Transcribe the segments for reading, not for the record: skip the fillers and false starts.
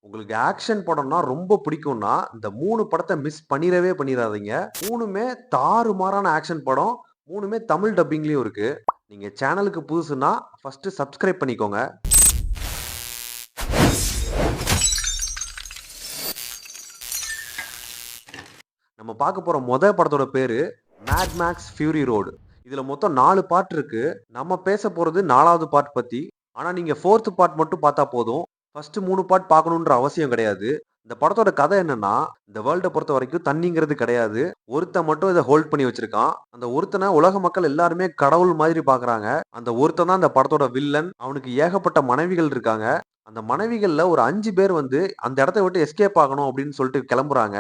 உங்களுக்கு ஆக்ஷன் படம்னா ரொம்ப பிடிக்கும்னா, இந்த 3 படத்த மிஸ் பண்ணிறவே பண்ணிறாதீங்க. 3மே தாறுமாறான ஆக்ஷன் படம். 3மே தமிழ் டப்பிங்லயும் இருக்கு. நீங்க சேனலுக்கு புதுசுன்னா, ஃபர்ஸ்ட்டு சப்ஸ்கிரைப் பண்ணிக்கோங்க. நம்ம பார்க்க போற படத்தோட பேரு மேட் மேக்ஸ் ஃபியூரி ரோடு. இதுல மொத்தம் 4 பார்ட் இருக்கு. நம்ம பேச போறது 4வது பார்ட் பத்தி. ஆனா நீங்க 4த் பார்ட் மட்டும் பார்த்தா போதும். ஃபர்ஸ்ட் 3 பார்ட் பார்க்கணுன்ற அவசியம் கிடையாது. இந்த படத்தோட கதை என்னன்னா, இந்த வேர்ல்ட பொறுத்தவரைக்கும் தண்ணீங்கிறது கிடையாது. ஒருத்தன் மட்டும் இத ஹோல்ட் பண்ணி வச்சிருக்கான். அந்த ஒருத்தன உலக மக்கள் எல்லாருமே கடவுள் மாதிரி பார்க்குறாங்க. அந்த ஒருத்தன் தான் இந்த படத்தோட வில்லன். அவனுக்கு ஏகப்பட்ட மனைவிகள் இருக்காங்க. அந்த மனைவிகள்ல ஒரு 5 பேர் வந்து அந்த இடத்த விட்டு எஸ்கேப் ஆகணும் அப்படின்னு சொல்லிட்டு கிளம்புறாங்க.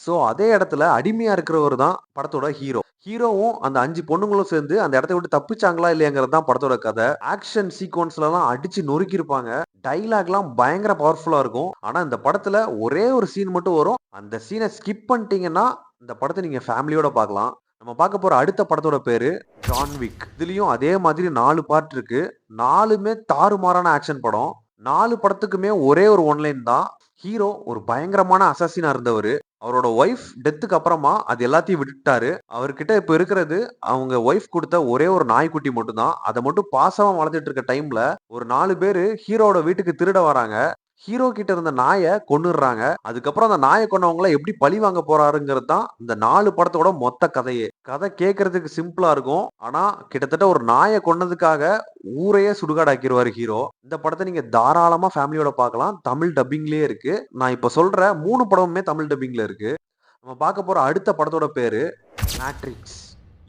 சோ, அதே இடத்துல அடிமையா இருக்கிறவரு தான் படத்தோட ஹீரோ. ஹீரோவும் அந்த 5 பொண்ணுங்களும் சேர்ந்து அந்த இடத்த விட்டு தப்பிச்சாங்களா இல்லையாங்கிறது தான் படத்தோட கதை. ஆக்ஷன் சீக்வென்ஸ்லலாம் அடிச்சு நொறுக்கியிருப்பாங்க. டயலாக்லாம் பயங்கர பவர்ஃபுல்லா இருக்கும். ஆனா இந்த படத்துல ஒரே ஒரு சீன் மட்டும் வரும். அந்த சீன ஸ்கிப் பண்ணிட்டீங்கன்னா, இந்த படத்த நீங்க ஃபேமிலியோட பார்க்கலாம். நம்ம பார்க்க போற அடுத்த படத்தோட பேரு ஜான் விக். இதுலயும் அதே மாதிரி 4 பார்ட் இருக்கு. 4மே தாறுமாறான ஆக்ஷன் படம். 4 படத்துக்குமே ஒரே ஒரு ஒன் லைன் தான். ஹீரோ ஒரு பயங்கரமான அசாசினா இருந்தவரு. அவரோட ஒய்ஃப் டெத்துக்கு அப்புறமா அது எல்லாத்தையும் விட்டுட்டாரு. அவர்கிட்ட இப்ப இருக்கிறது அவங்க ஒய்ஃப் குடுத்த ஒரே ஒரு நாய்க்குட்டி மட்டும் தான். அத மட்டும் பாசமா வளர்த்துட்டு இருக்க டைம்ல ஒரு 4 பேரு ஹீரோவோட வீட்டுக்கு திருட வராங்க. ஹீரோ கிட்ட இருந்த நாய கொன்னுடுறாங்க. அதுக்கப்புறம் அந்த நாய கொன்னவங்கள எப்படி பழி வாங்க போறாருங்கிறது தான் இந்த 4 படத்தோட மொத்த கதையே. கதை கேட்கறதுக்கு சிம்பிளா இருக்கும். ஆனா கிட்டத்தட்ட ஒரு நாய கொன்னதுக்காக ஊரையே சுடுகாடாக்கிருவாரு ஹீரோ. இந்த படத்த நீங்க தாராளமா ஃபேமிலியோட பார்க்கலாம். தமிழ் டப்பிங்லயே இருக்கு. நான் இப்ப சொல்ற 3 படமுமே தமிழ் டப்பிங்ல இருக்கு. நம்ம பார்க்க போற அடுத்த படத்தோட பேரு மேட்ரிக்ஸ்.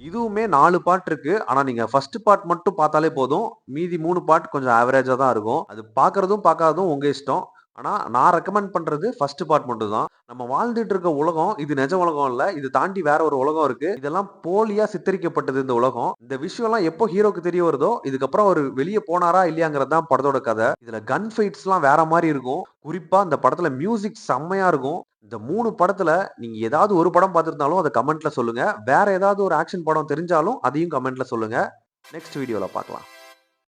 இதுவுமே 4 பார்ட் இருக்கு. ஆனா நீங்க ஃபர்ஸ்ட் பார்ட் மட்டும் பார்த்தாலே போதும். மீதி 3 பார்ட் கொஞ்சம் ஆவரேஜா தான் இருக்கும். அது பார்க்கறதும் பார்க்காததும் உங்க இஷ்டம். ஆனா நான் ரெக்கமெண்ட் பண்றது ஃபர்ஸ்ட் பார்ட் மட்டும் தான். நம்ம வாழ்ந்துட்டு இருக்க உலகம் இது நிஜ உலகம் இல்ல. இது தாண்டி வேற ஒரு உலகம் இருக்கு. இதெல்லாம் போலியா சித்தரிக்கப்பட்டது இந்த உலகம். இந்த விஷயம்லாம் எப்போ ஹீரோக்கு தெரிய வருதோ, இதுக்கப்புறம் அவரு வெளிய போனாரா இல்லையாங்கிறது தான் படத்தோட கதை. இதுல கன் ஃபைட்ஸ்லாம் வேற மாரி இருக்கும். குறிப்பா இந்த படத்துல மியூசிக் செம்மையா இருக்கும். இந்த 3 படத்துல நீங்க ஏதாவது ஒரு படம் பார்த்திருந்தாலும் அத கமெண்ட்ல சொல்லுங்க. வேற ஏதாவது ஒரு ஆக்ஷன் படம் தெரிஞ்சாலும் அதையும் கமெண்ட்ல சொல்லுங்க. நெக்ஸ்ட் வீடியோல பார்க்கலாம்.